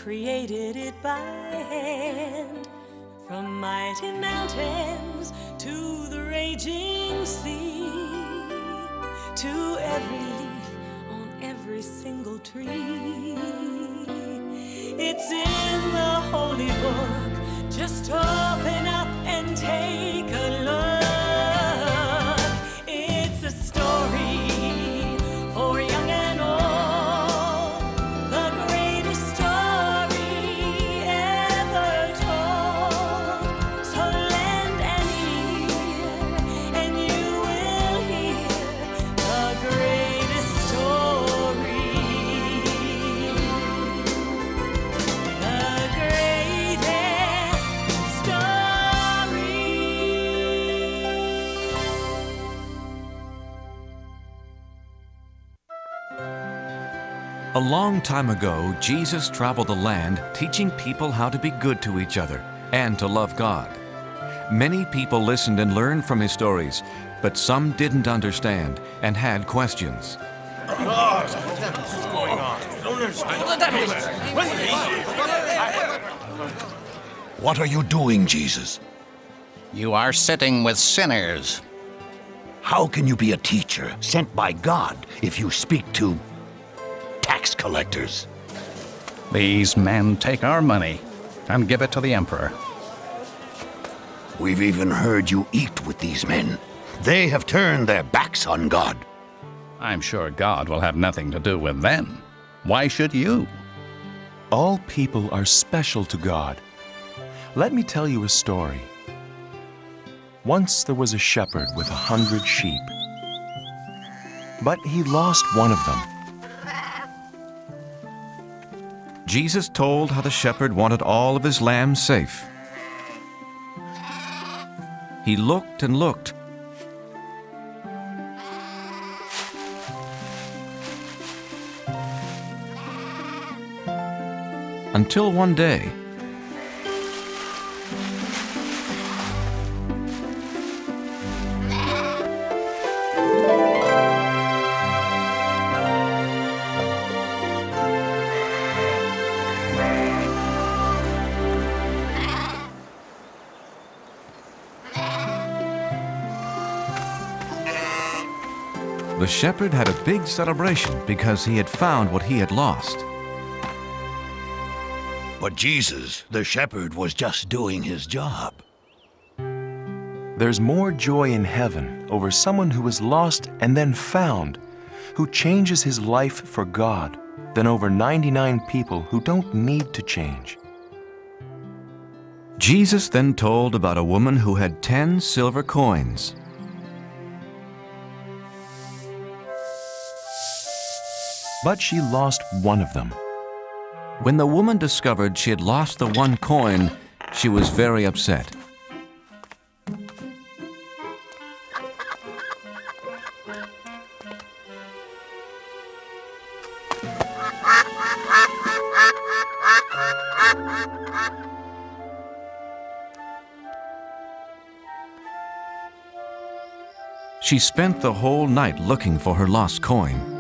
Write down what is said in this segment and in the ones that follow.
created it by hand. From mighty mountains to the raging sea, to every leaf on every single tree. It's in the holy book. Just open up and take a look. It's a story for young and old, the greatest story ever told. So lend an ear and you will hear the greatest story. The greatest story. A long time ago, Jesus traveled the land teaching people how to be good to each other and to love God. Many people listened and learned from his stories, but some didn't understand and had questions. What are you doing, Jesus? You are sitting with sinners. How can you be a teacher sent by God if you speak to tax collectors? These men take our money and give it to the emperor. We've even heard you eat with these men. They have turned their backs on God. I'm sure God will have nothing to do with them. Why should you? All people are special to God. Let me tell you a story. Once there was a shepherd with 100 sheep, but he lost one of them. Jesus told how the shepherd wanted all of his lambs safe. He looked and looked, until one day, the shepherd had a big celebration because he had found what he had lost. But Jesus, the shepherd, was just doing his job. There's more joy in heaven over someone who was lost and then found, who changes his life for God, than over 99 people who don't need to change. Jesus then told about a woman who had 10 silver coins. But she lost one of them. When the woman discovered she had lost the one coin, she was very upset. She spent the whole night looking for her lost coin.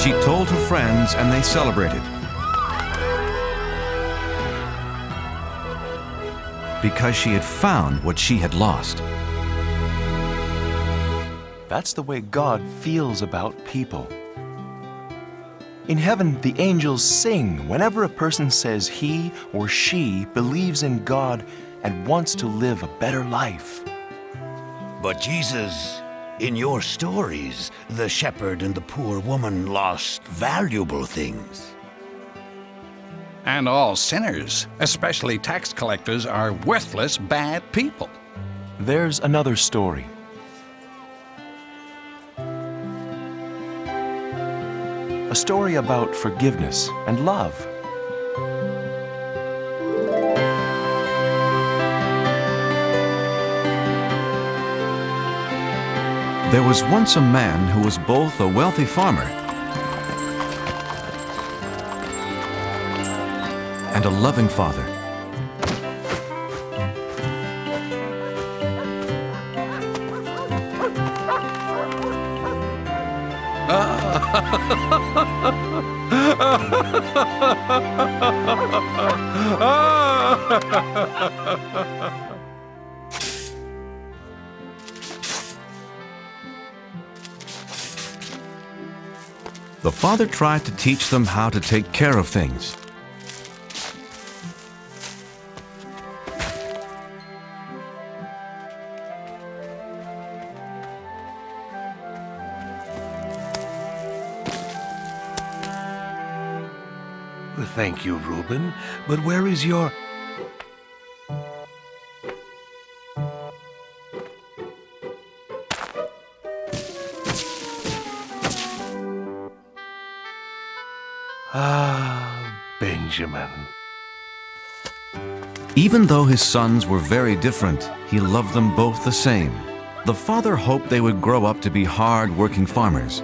She told her friends and they celebrated. Because she had found what she had lost. That's the way God feels about people. In heaven, the angels sing whenever a person says he or she believes in God and wants to live a better life. But Jesus, in your stories, the shepherd and the poor woman lost valuable things. And all sinners, especially tax collectors, are worthless, bad people. There's another story. A story about forgiveness and love. There was once a man who was both a wealthy farmer and a loving father. The father tried to teach them how to take care of things. Thank you, Reuben. But where is your... Benjamin. Even though his sons were very different, he loved them both the same. The father hoped they would grow up to be hard-working farmers.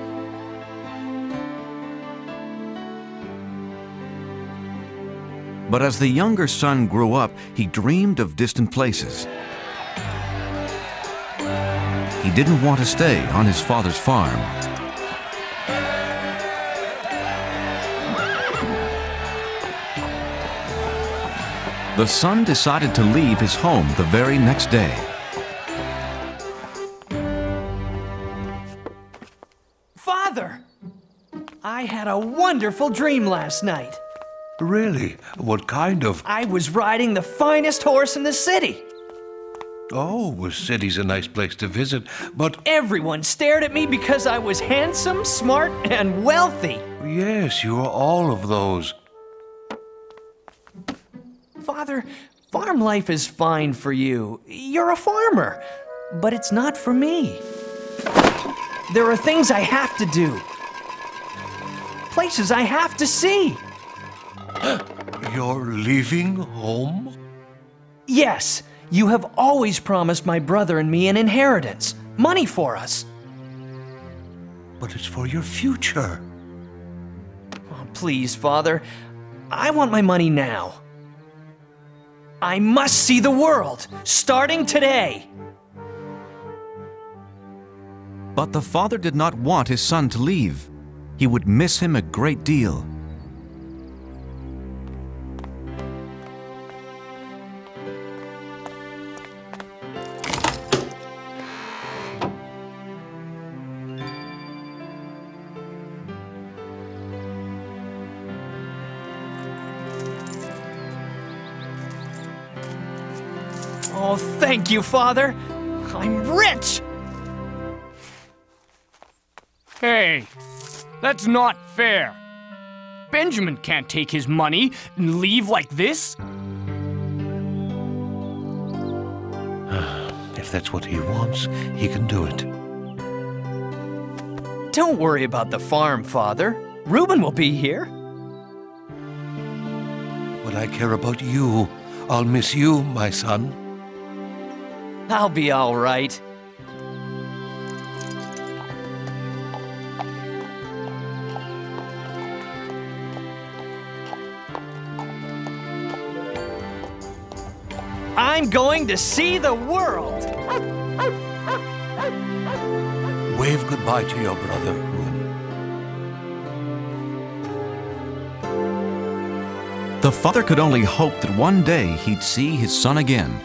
But as the younger son grew up, he dreamed of distant places. He didn't want to stay on his father's farm. The son decided to leave his home the very next day. Father! I had a wonderful dream last night. Really? What kind of... I was riding the finest horse in the city. Oh, the city's a nice place to visit, but... Everyone stared at me because I was handsome, smart, and wealthy. Yes, you are all of those. Father, farm life is fine for you. You're a farmer, but it's not for me. There are things I have to do. Places I have to see. You're leaving home? Yes, you have always promised my brother and me an inheritance, money for us. But it's for your future. Oh, please, Father, I want my money now. I must see the world, starting today. But the father did not want his son to leave. He would miss him a great deal. Oh, thank you, Father. I'm rich! Hey, that's not fair. Benjamin can't take his money and leave like this. If that's what he wants, he can do it. Don't worry about the farm, Father. Reuben will be here. But I care about you. I'll miss you, my son. I'll be all right. I'm going to see the world. Wave goodbye to your brother, Reuben. The father could only hope that one day he'd see his son again.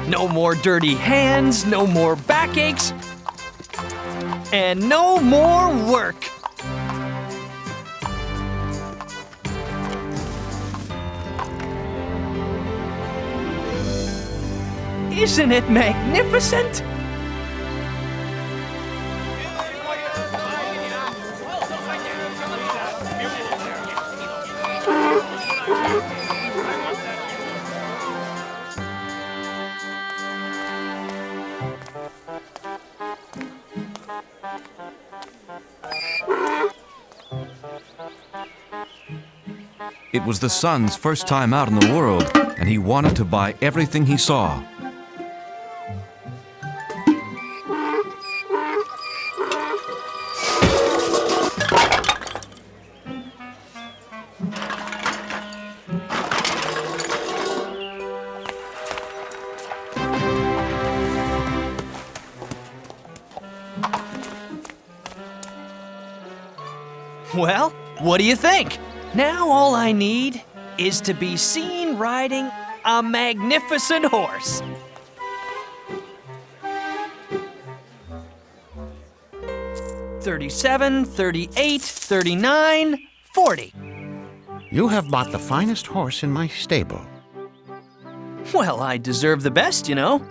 No more dirty hands, no more backaches, and no more work. Isn't it magnificent? It was the son's first time out in the world, and he wanted to buy everything he saw. Well, what do you think? Now all I need is to be seen riding a magnificent horse. $37, $38, $39, $40. You have bought the finest horse in my stable. Well, I deserve the best, you know.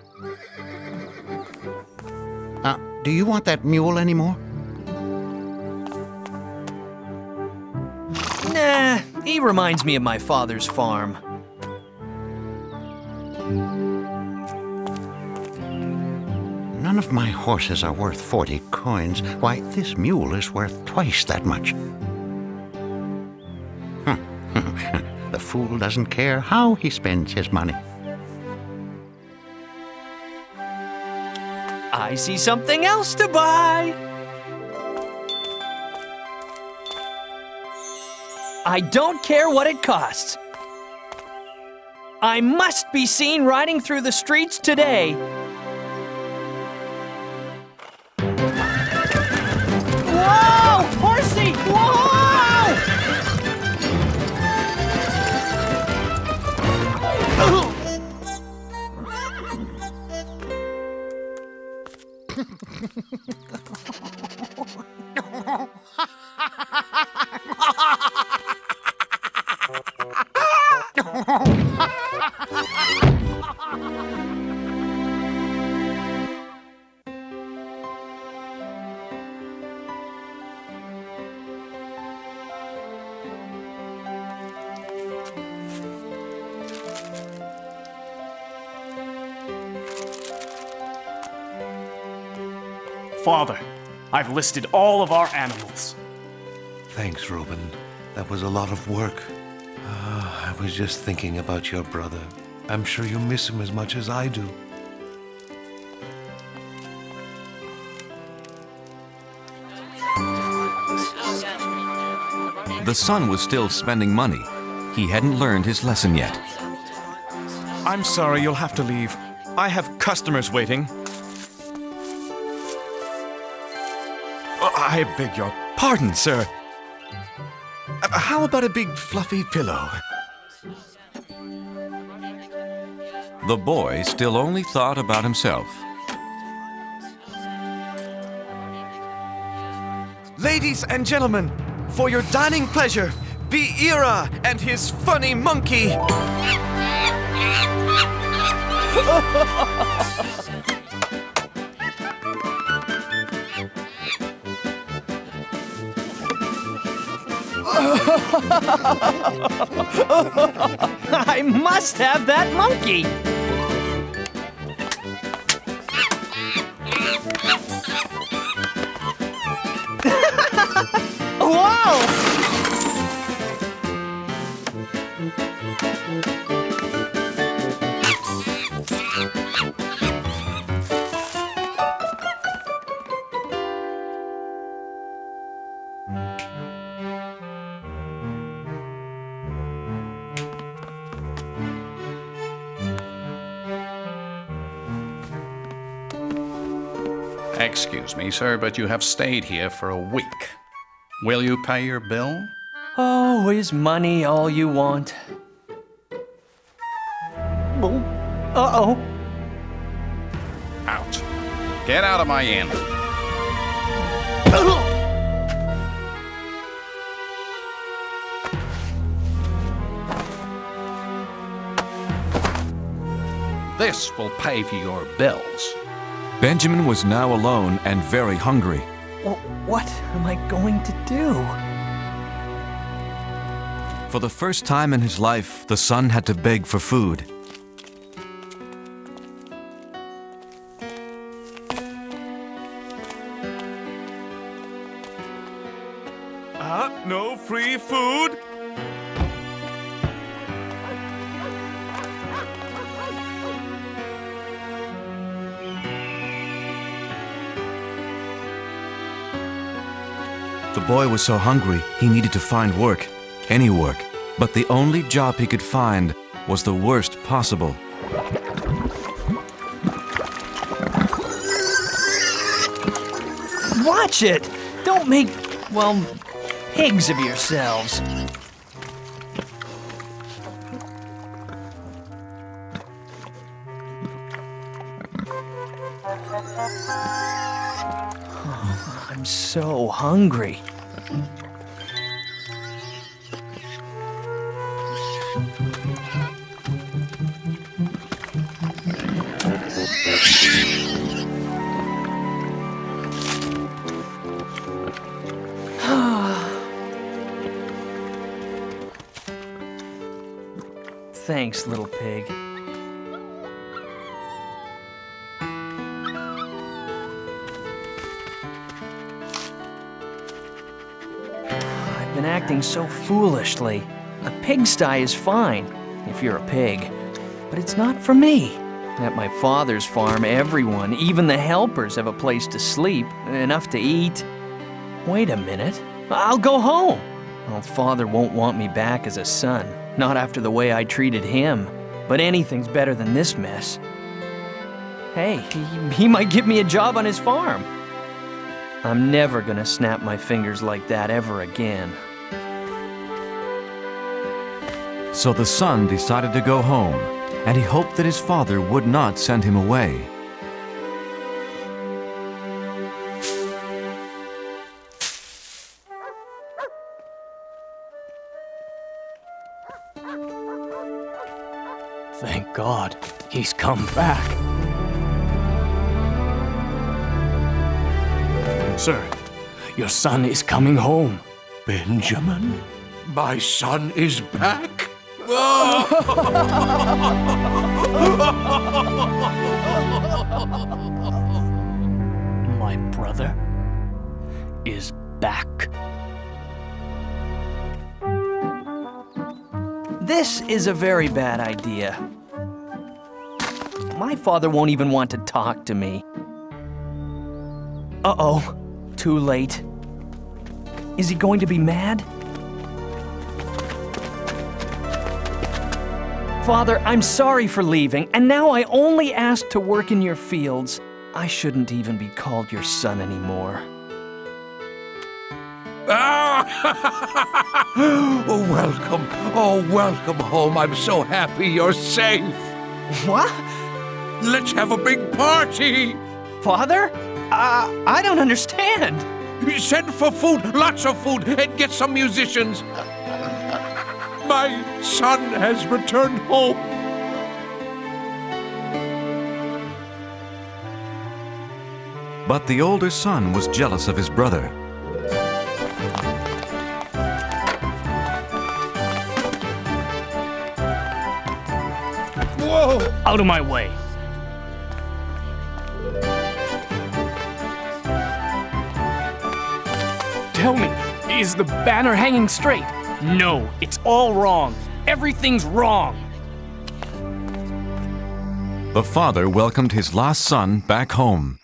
Do you want that mule anymore? Nah, he reminds me of my father's farm. None of my horses are worth 40 coins. Why, this mule is worth twice that much. The fool doesn't care how he spends his money. I see something else to buy. I don't care what it costs. I must be seen riding through the streets today. Whoa! Horsey! Whoa! Father, I've listed all of our animals. Thanks, Reuben. That was a lot of work. I was just thinking about your brother. I'm sure you miss him as much as I do. The son was still spending money. He hadn't learned his lesson yet. I'm sorry, you'll have to leave. I have customers waiting. I beg your pardon, sir. How about a big fluffy pillow? The boy still only thought about himself. Ladies and gentlemen, for your dining pleasure, be Ira and his funny monkey. I must have that monkey. Whoa! Excuse me, sir, but you have stayed here for a week. Will you pay your bill? Oh, is money all you want? Uh-oh. Out. Get out of my inn. this will pay for your bills. Benjamin was now alone and very hungry. Well, what am I going to do? For the first time in his life, the son had to beg for food. No free food? The boy was so hungry, he needed to find work, any work. But the only job he could find was the worst possible. Watch it! Don't make, well, pigs of yourselves. Oh, I'm so hungry. Thanks, little pig. I've been acting so foolishly. A pigsty is fine, if you're a pig. But it's not for me. At my father's farm, everyone, even the helpers, have a place to sleep, enough to eat. Wait a minute. I'll go home. Well, father won't want me back as a son. Not after the way I treated him. But anything's better than this mess. Hey, he might give me a job on his farm. I'm never gonna snap my fingers like that ever again. So the son decided to go home, and he hoped that his father would not send him away. Thank God, he's come back. Sir, your son is coming home. Benjamin? My son is back? My brother is back. This is a very bad idea. My father won't even want to talk to me. Uh-oh, too late. Is he going to be mad? Father, I'm sorry for leaving, and now I only ask to work in your fields. I shouldn't even be called your son anymore. Oh, welcome. Oh, welcome home. I'm so happy you're safe. What? Let's have a big party. Father? I don't understand. Send for food, lots of food, and get some musicians. My son has returned home. But the older son was jealous of his brother. Whoa! Out of my way. Tell me, is the banner hanging straight? No, it's all wrong. Everything's wrong. The father welcomed his lost son back home.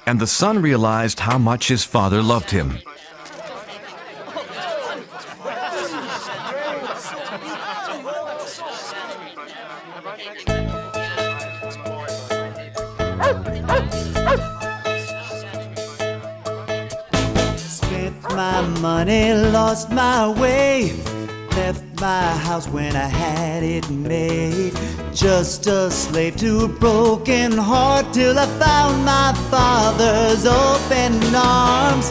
And the son realized how much his father loved him. Spent my money, lost my way, left my house when I had it made. Just a slave to a broken heart till I found my father's open arms.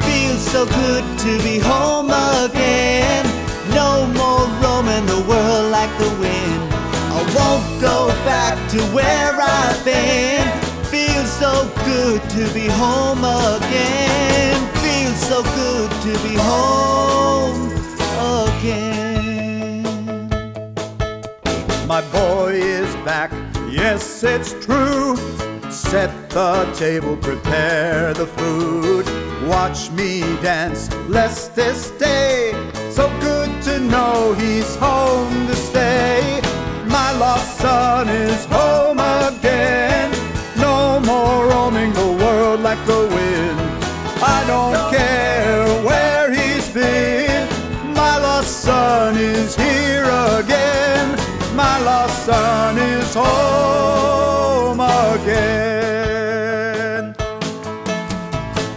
Feels so good to be home again. No more roaming the world like the wind. I won't go back to where I've been. Feels so good to be home again. Feels so good to be home again. My boy is back, yes, it's true. Set the table, prepare the food. Watch me dance, bless this day. So good to know he's home to stay. My lost son is home again. No more roaming the world like the wind. I don't care where he's been. My lost son is here again. My lost son is home again.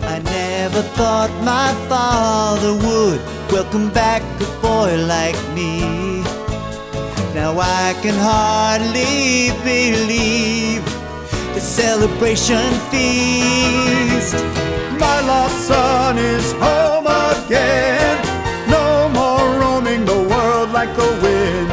I never thought my father would welcome back a boy like me. Now I can hardly believe the celebration feast. My lost son is home again. No more roaming the world like the wind.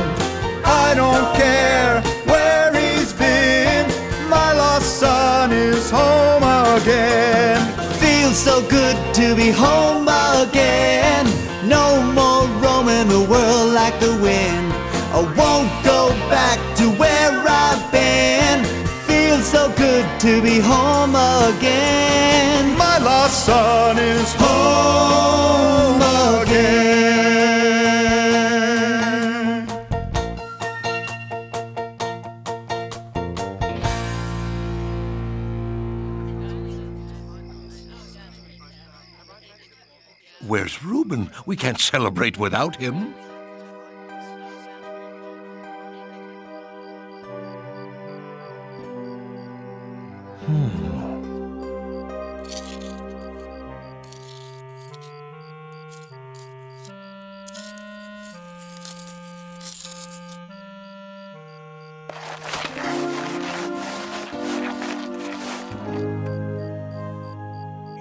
I don't care where he's been. My lost son is home again. Feels so good to be home again. No more roaming the world like the wind. I won't go back to where I've been. Feels so good to be home again. My lost son is home again. Where's Reuben? We can't celebrate without him.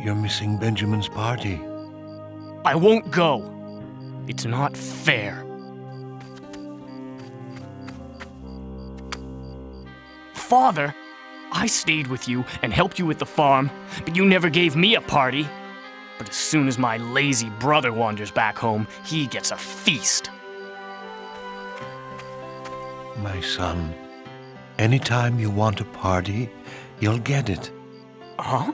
You're missing Benjamin's party. I won't go. It's not fair. Father, I stayed with you and helped you with the farm, but you never gave me a party. But as soon as my lazy brother wanders back home, he gets a feast. My son, anytime you want a party, you'll get it. Huh?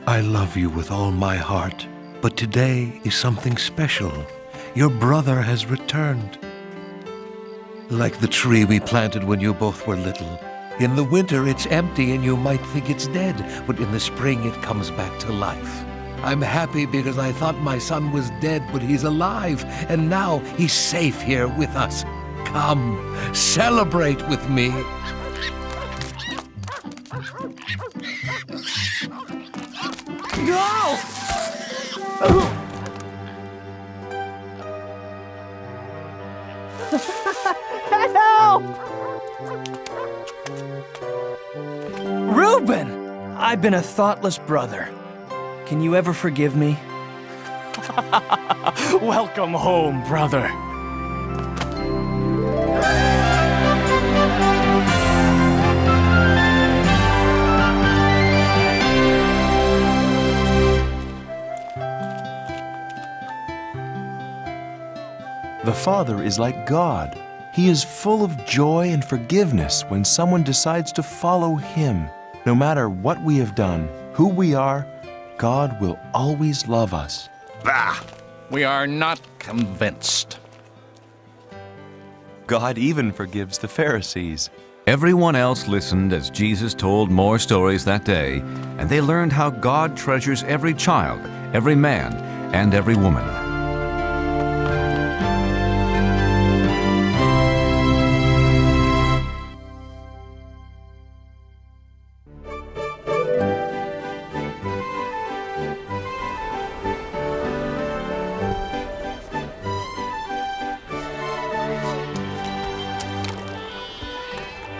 I love you with all my heart, but today is something special. Your brother has returned. Like the tree we planted when you both were little. In the winter, it's empty and you might think it's dead, but in the spring, it comes back to life. I'm happy because I thought my son was dead, but he's alive, and now he's safe here with us. Come, celebrate with me. No! Help! Reuben! I've been a thoughtless brother. Can you ever forgive me? Welcome home, brother. The Father is like God. He is full of joy and forgiveness when someone decides to follow Him. No matter what we have done, who we are, God will always love us. Bah! We are not convinced. God even forgives the Pharisees. Everyone else listened as Jesus told more stories that day, and they learned how God treasures every child, every man, and every woman.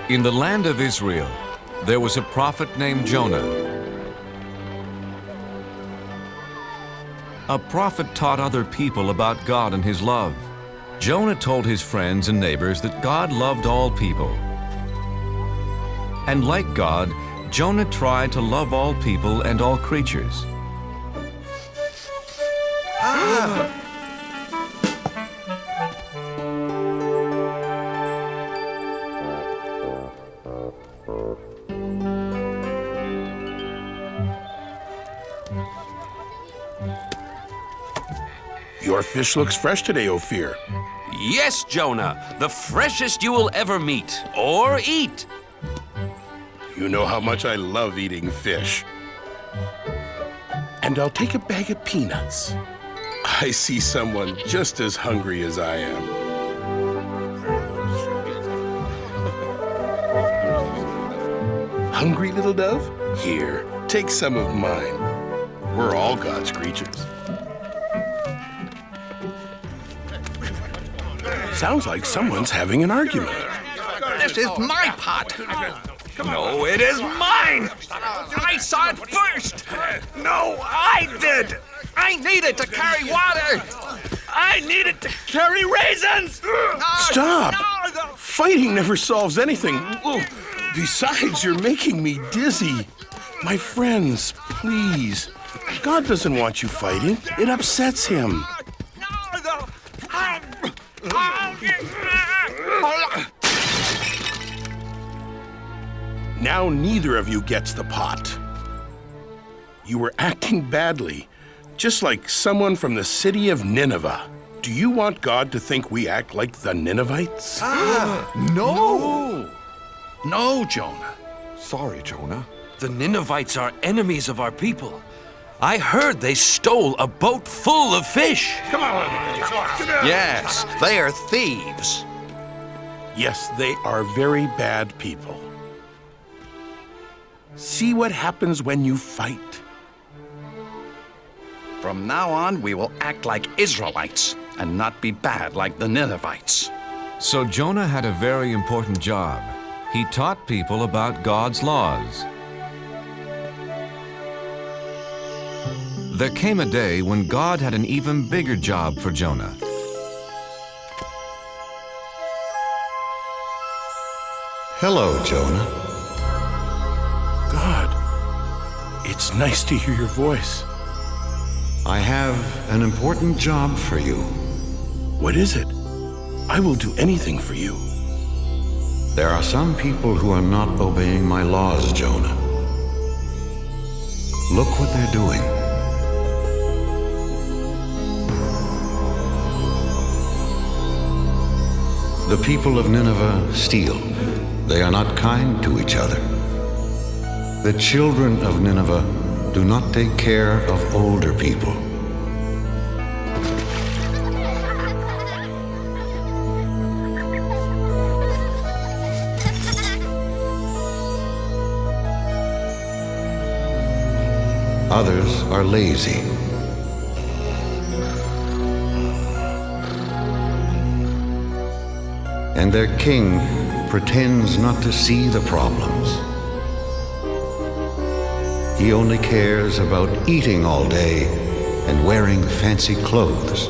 In the land of Israel, there was a prophet named Jonah. a prophet taught other people about God and his love. Jonah told his friends and neighbors that God loved all people. And like God, Jonah tried to love all people and all creatures. Your fish looks fresh today, Ophir. Yes, Jonah, the freshest you will ever meet or eat. You know how much I love eating fish. And I'll take a bag of peanuts. I see someone just as hungry as I am. Hungry, little dove? Here, take some of mine. We're all God's creatures. Sounds like someone's having an argument. This is my pot. No, it is mine! I saw it first! No, I did. I needed to carry water. I needed to carry raisins. Stop! Fighting never solves anything. Besides, you're making me dizzy. My friends, please. God doesn't want you fighting. It upsets him. Now neither of you gets the pot. You were acting badly, just like someone from the city of Nineveh. Do you want God to think we act like the Ninevites? No! No, Jonah. Sorry, Jonah. The Ninevites are enemies of our people. I heard they stole a boat full of fish. Come on! Yes, they are thieves. Yes, they are very bad people. See what happens when you fight. From now on, we will act like Israelites and not be bad like the Ninevites. So Jonah had a very important job. He taught people about God's laws. There came a day when God had an even bigger job for Jonah. Hello, Jonah. God, it's nice to hear your voice. I have an important job for you. What is it? I will do anything for you. There are some people who are not obeying my laws, Jonah. Look what they're doing. The people of Nineveh steal. They are not kind to each other. The children of Nineveh do not take care of older people. Others are lazy. And their king pretends not to see the problems. He only cares about eating all day and wearing fancy clothes.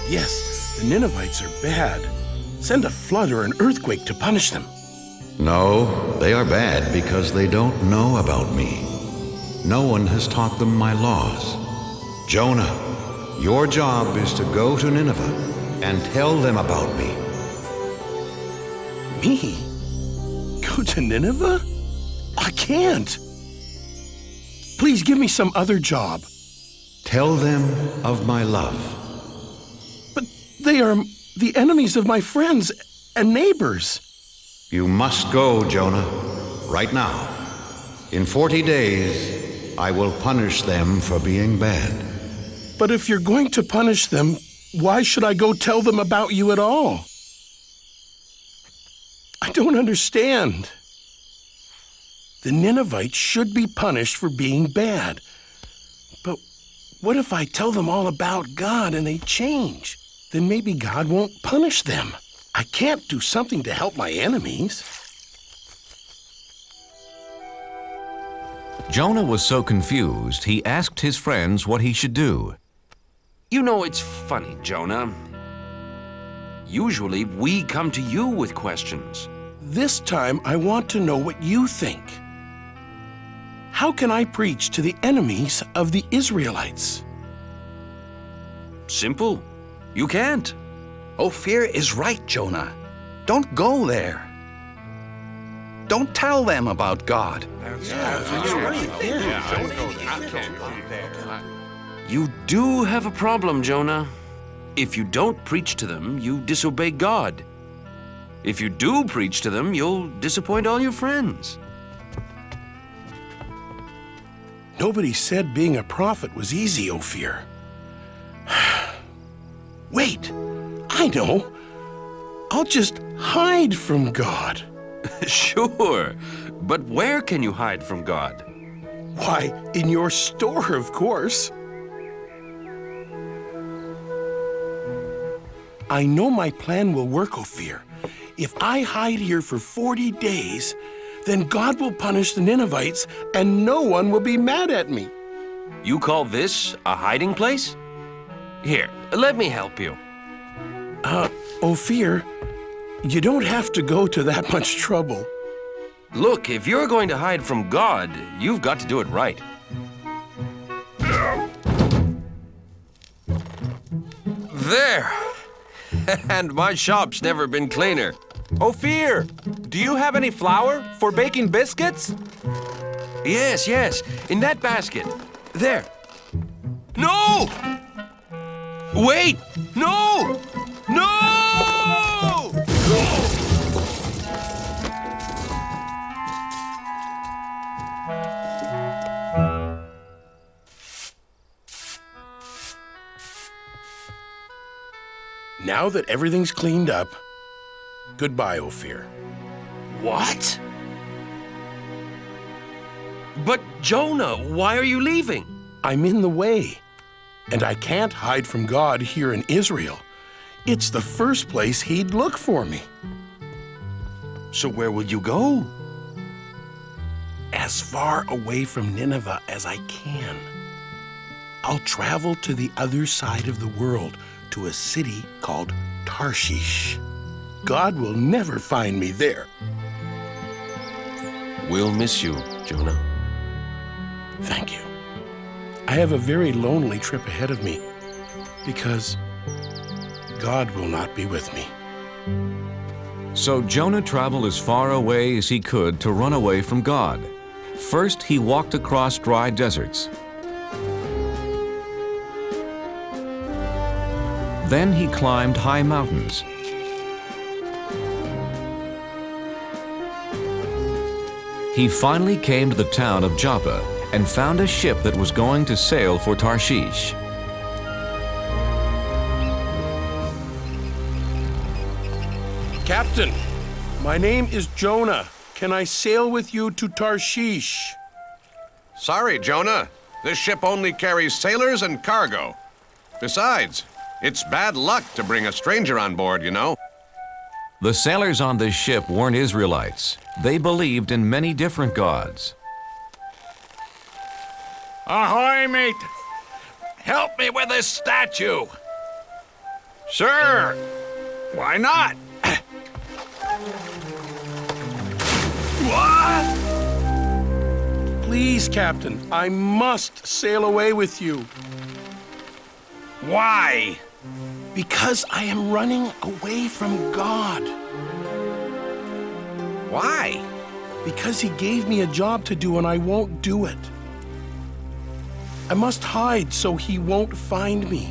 Yes, the Ninevites are bad. Send a flood or an earthquake to punish them. No, they are bad because they don't know about me. No one has taught them my laws. Jonah, your job is to go to Nineveh and tell them about me. Me? Go to Nineveh? I can't. Please give me some other job. Tell them of my love. But they are the enemies of my friends and neighbors. You must go, Jonah, right now. In 40 days, I will punish them for being bad. But if you're going to punish them, why should I go tell them about you at all? I don't understand. The Ninevites should be punished for being bad. But what if I tell them all about God and they change? Then maybe God won't punish them. I can't do something to help my enemies. Jonah was so confused, he asked his friends what he should do. You know, it's funny, Jonah. Usually, we come to you with questions. This time, I want to know what you think. How can I preach to the enemies of the Israelites? Simple. You can't. Ophir is right, Jonah. Don't go there. Don't tell them about God. You do have a problem, Jonah. If you don't preach to them, you disobey God. If you do preach to them, you'll disappoint all your friends. Nobody said being a prophet was easy, Ophir. Wait, I know. I'll just hide from God. Sure, but where can you hide from God? Why, in your store, of course. I know my plan will work, Ophir. If I hide here for 40 days, then God will punish the Ninevites and no one will be mad at me. You call this a hiding place? Here, let me help you. Ophir, you don't have to go to that much trouble. Look, if you're going to hide from God, you've got to do it right. There! And my shop's never been cleaner. Ophir, do you have any flour for baking biscuits? Yes, yes, in that basket. There. No! Wait! No! No! Now that everything's cleaned up, goodbye, Ophir. What? But Jonah, why are you leaving? I'm in the way, and I can't hide from God here in Israel. It's the first place he'd look for me. So where will you go? As far away from Nineveh as I can. I'll travel to the other side of the world, to a city called Tarshish. God will never find me there. We'll miss you, Jonah. Thank you. I have a very lonely trip ahead of me because God will not be with me. So Jonah traveled as far away as he could to run away from God. First, he walked across dry deserts. Then he climbed high mountains. He finally came to the town of Joppa and found a ship that was going to sail for Tarshish. Captain, my name is Jonah. Can I sail with you to Tarshish? Sorry, Jonah. This ship only carries sailors and cargo. Besides, it's bad luck to bring a stranger on board, you know. The sailors on this ship weren't Israelites. They believed in many different gods. Ahoy, mate! Help me with this statue! Sure! Why not? What? Please, Captain, I must sail away with you. Why? Because I am running away from God. Why? Because he gave me a job to do and I won't do it. I must hide so he won't find me.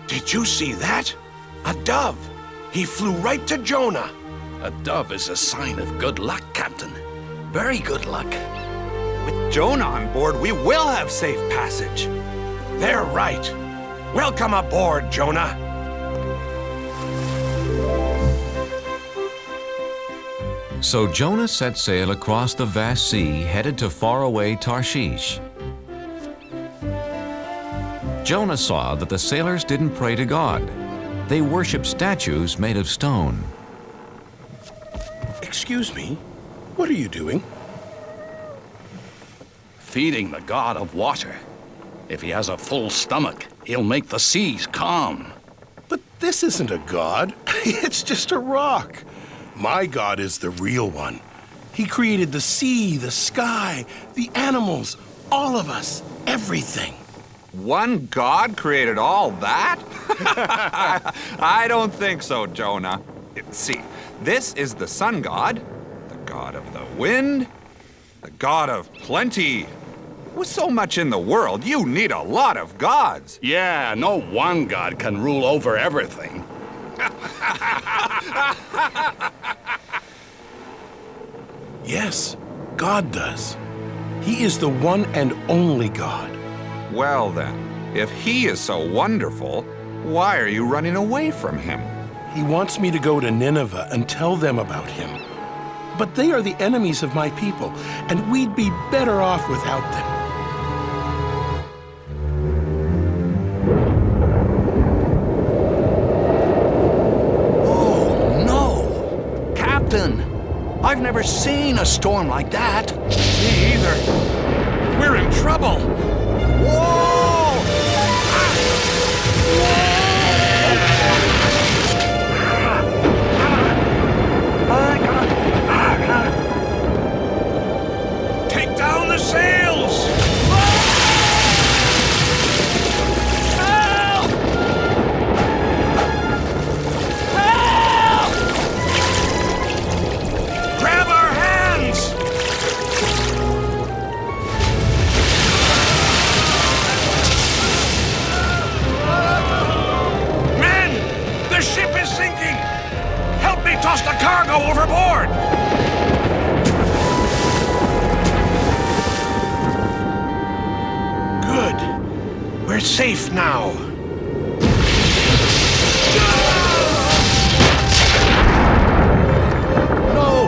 Did you see that? A dove. He flew right to Jonah. A dove is a sign of good luck, Captain. Very good luck. With Jonah on board, we will have safe passage. They're right. Welcome aboard, Jonah. So Jonah set sail across the vast sea, headed to faraway Tarshish. Jonah saw that the sailors didn't pray to God. They worshiped statues made of stone. Excuse me, what are you doing? Feeding the god of water. If he has a full stomach, he'll make the seas calm. But this isn't a god. It's just a rock. My God is the real one. He created the sea, the sky, the animals, all of us, everything. One God created all that? I don't think so, Jonah. See, this is the sun god, the god of the wind, the god of plenty. With so much in the world, you need a lot of gods. Yeah, no one god can rule over everything. Yes, God does. He is the one and only God. Well then, if he is so wonderful, why are you running away from him? He wants me to go to Nineveh and tell them about him. But they are the enemies of my people, and we'd be better off without them. Oh, no! Captain, I've never seen a storm like that. Me either. We're in trouble. Whoa! Take down the sails! Help! Help! Grab our hands! Men! The ship is sinking! Help me toss the cargo overboard! Good. We're safe now. No!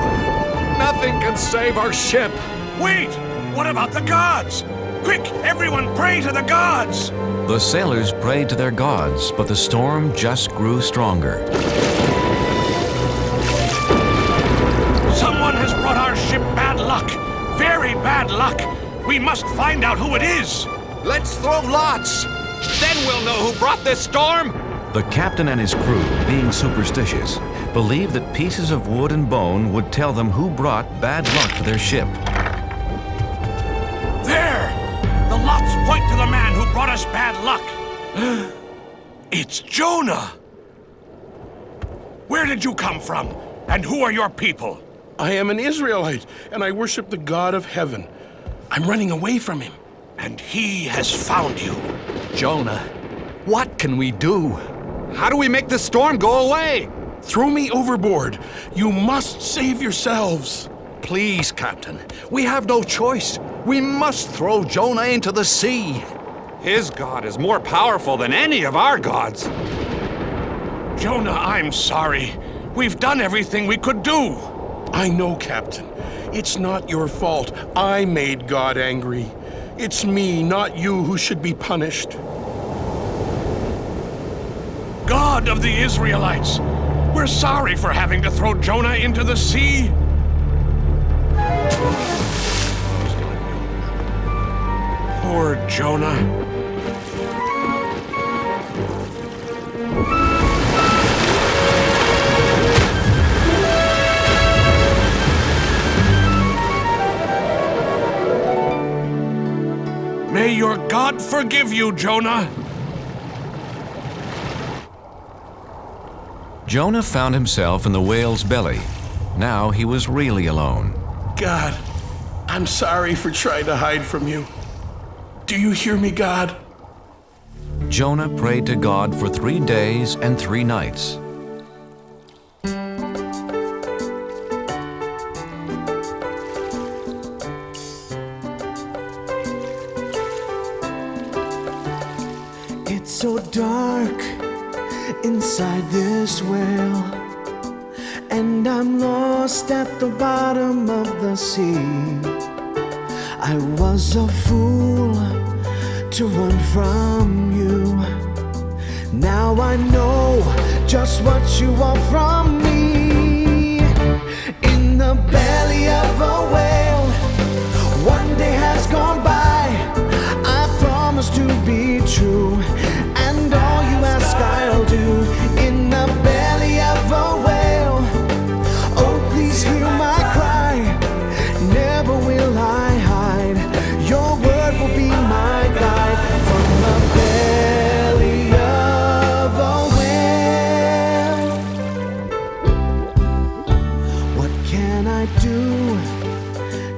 Nothing can save our ship. Wait! What about the gods? Quick, everyone pray to the gods! The sailors prayed to their gods, but the storm just grew stronger. Someone has brought our ship bad luck. Very bad luck. We must find out who it is. Let's throw lots. Then we'll know who brought this storm. The captain and his crew, being superstitious, believed that pieces of wood and bone would tell them who brought bad luck to their ship. There! The lots point to the man who brought us bad luck. It's Jonah! Where did you come from? And who are your people? I am an Israelite, and I worship the God of heaven. I'm running away from him. And he has found you. Jonah, what can we do? How do we make this storm go away? Throw me overboard. You must save yourselves. Please, Captain. We have no choice. We must throw Jonah into the sea. His God is more powerful than any of our gods. Jonah, I'm sorry. We've done everything we could do. I know, Captain. It's not your fault. I made God angry. It's me, not you, who should be punished. God of the Israelites, we're sorry for having to throw Jonah into the sea. Poor Jonah. May your God forgive you, Jonah. Jonah found himself in the whale's belly. Now he was really alone. God, I'm sorry for trying to hide from you. Do you hear me, God? Jonah prayed to God for 3 days and 3 nights. It's so dark inside this well, and I'm lost at the bottom of the sea. I was a fool to run from you. Now I know just what you want from me. In the I do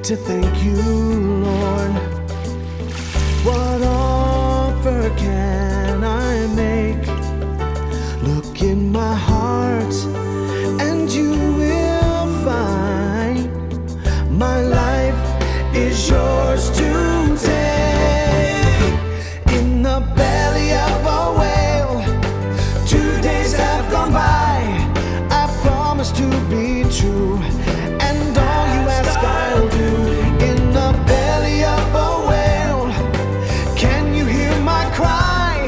to thank you, Lord? What offer can I make? Look in my heart and you will find my life is yours to take. In the belly of a whale, 2 days have gone by. I promise to be true, and all you ask I'll do. In the belly of a whale, can you hear my cry?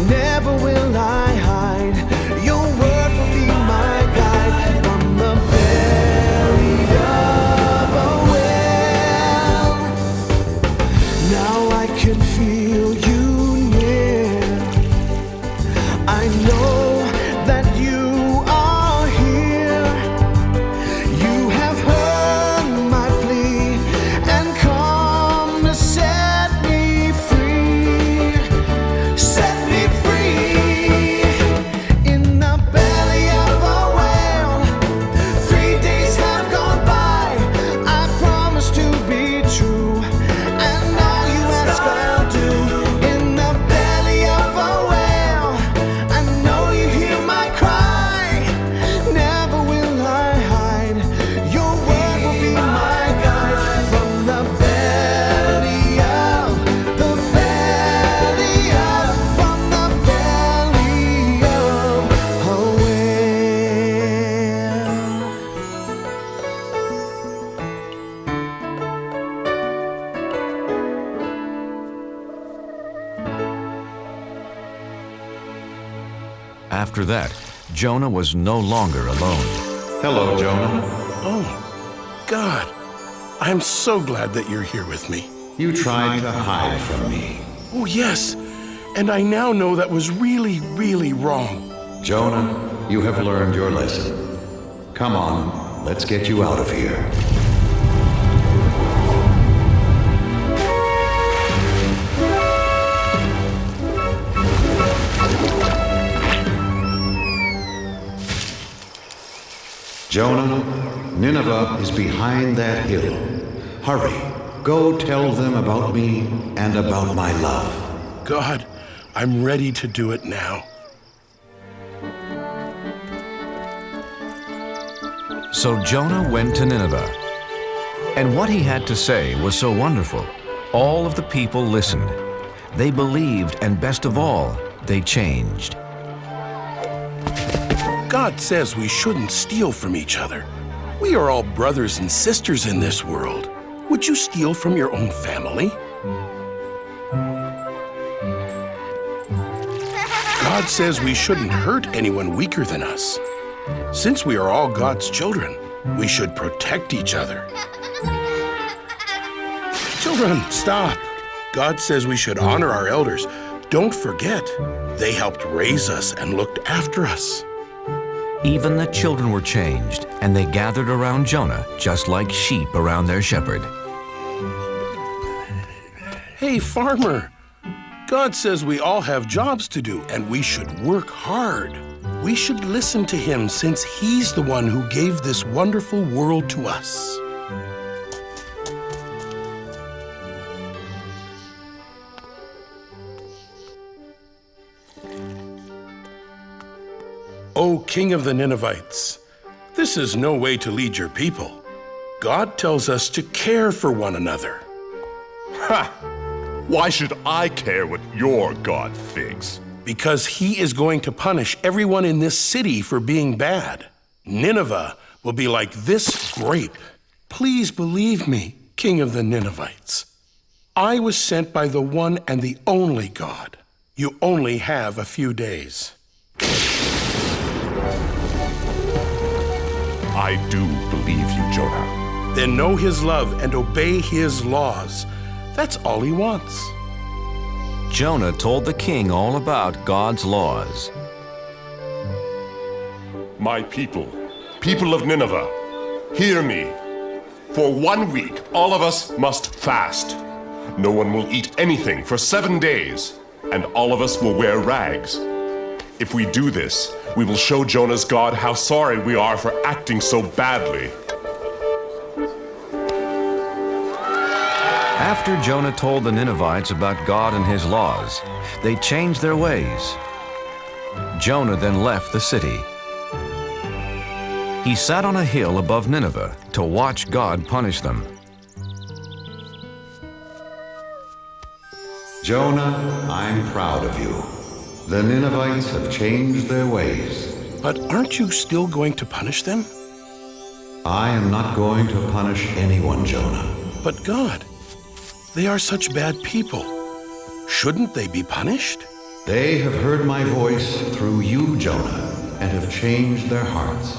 Never will I hide. Your word will be my guide. From the belly of a whale, now I can feel you near. I know that you are here. You have heard my plea and come to set me free. Set me free. In the belly of a whale, 3 days have gone by. I promise to be true, and all you ask I'll do. In the belly of a whale, I know you hear my cry. Never will I hide. Your word will be my guide. From the belly of, from the belly of a whale. After that, Jonah was no longer alone. Hello, Jonah. Oh, God. I'm so glad that you're here with me. You tried to hide from me. Oh, yes. And I now know that was really, really wrong. Jonah, you have learned your lesson. Come on, let's get you out of here. Jonah, Nineveh is behind that hill. Hurry, go tell them about me and about my love. God, I'm ready to do it now. So Jonah went to Nineveh. And what he had to say was so wonderful. All of the people listened. They believed, and best of all, they changed. God says we shouldn't steal from each other. We are all brothers and sisters in this world. Would you steal from your own family? God says we shouldn't hurt anyone weaker than us. Since we are all God's children, we should protect each other. Children, stop. God says we should honor our elders. Don't forget, they helped raise us and looked after us. Even the children were changed, and they gathered around Jonah just like sheep around their shepherd. Hey, farmer. God says we all have jobs to do, and we should work hard. We should listen to him since he's the one who gave this wonderful world to us. O King of the Ninevites, this is no way to lead your people. God tells us to care for one another. Ha! Why should I care what your God thinks? Because he is going to punish everyone in this city for being bad. Nineveh will be like this grape. Please believe me, King of the Ninevites. I was sent by the one and the only God. You only have a few days. I do believe you, Jonah. Then know his love and obey his laws. That's all he wants. Jonah told the king all about God's laws. My people, people of Nineveh, hear me. For 1 week, all of us must fast. No one will eat anything for 7 days, and all of us will wear rags. If we do this, we will show Jonah's God how sorry we are for acting so badly. After Jonah told the Ninevites about God and his laws, they changed their ways. Jonah then left the city. He sat on a hill above Nineveh to watch God punish them. Jonah, I'm proud of you. The Ninevites have changed their ways. But aren't you still going to punish them? I am not going to punish anyone, Jonah. But God, they are such bad people. Shouldn't they be punished? They have heard my voice through you, Jonah, and have changed their hearts.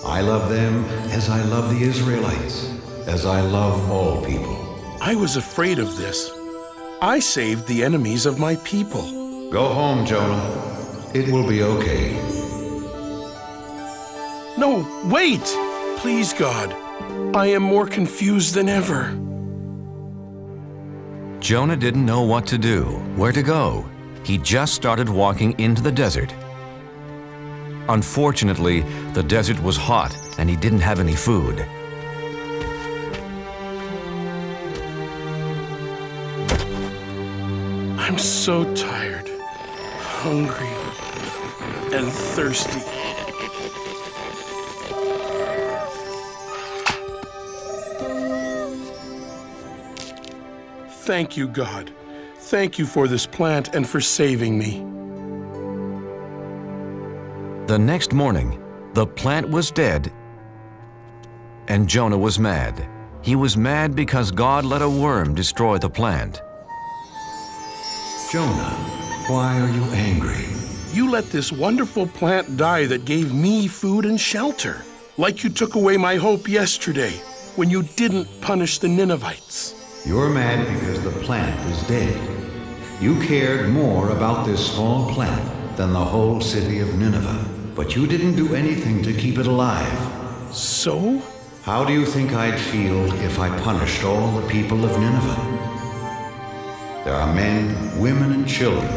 I love them as I love the Israelites, as I love all people. I was afraid of this. I saved the enemies of my people. Go home, Jonah. It will be okay. No, wait! Please, God. I am more confused than ever. Jonah didn't know what to do, where to go. He just started walking into the desert. Unfortunately, the desert was hot and he didn't have any food. I'm so tired, hungry, and thirsty. Thank you, God. Thank you for this plant and for saving me. The next morning, the plant was dead, and Jonah was mad. He was mad because God let a worm destroy the plant. Jonah, why are you angry? You let this wonderful plant die that gave me food and shelter, like you took away my hope yesterday when you didn't punish the Ninevites. You're mad because the plant is dead. You cared more about this small plant than the whole city of Nineveh, but you didn't do anything to keep it alive. So? How do you think I'd feel if I punished all the people of Nineveh? There are men, women, and children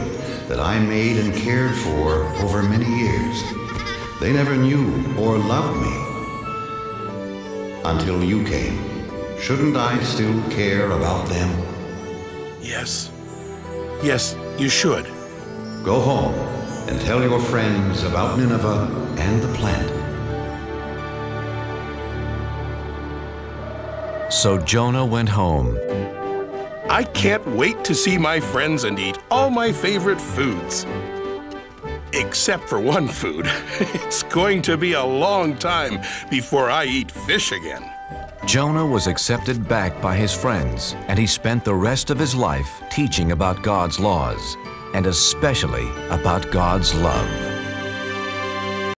that I made and cared for over many years. They never knew or loved me until you came. Shouldn't I still care about them? Yes. Yes, you should. Go home and tell your friends about Nineveh and the plant. So Jonah went home. I can't wait to see my friends and eat all my favorite foods. Except for one food. It's going to be a long time before I eat fish again. Jonah was accepted back by his friends, and he spent the rest of his life teaching about God's laws, and especially about God's love.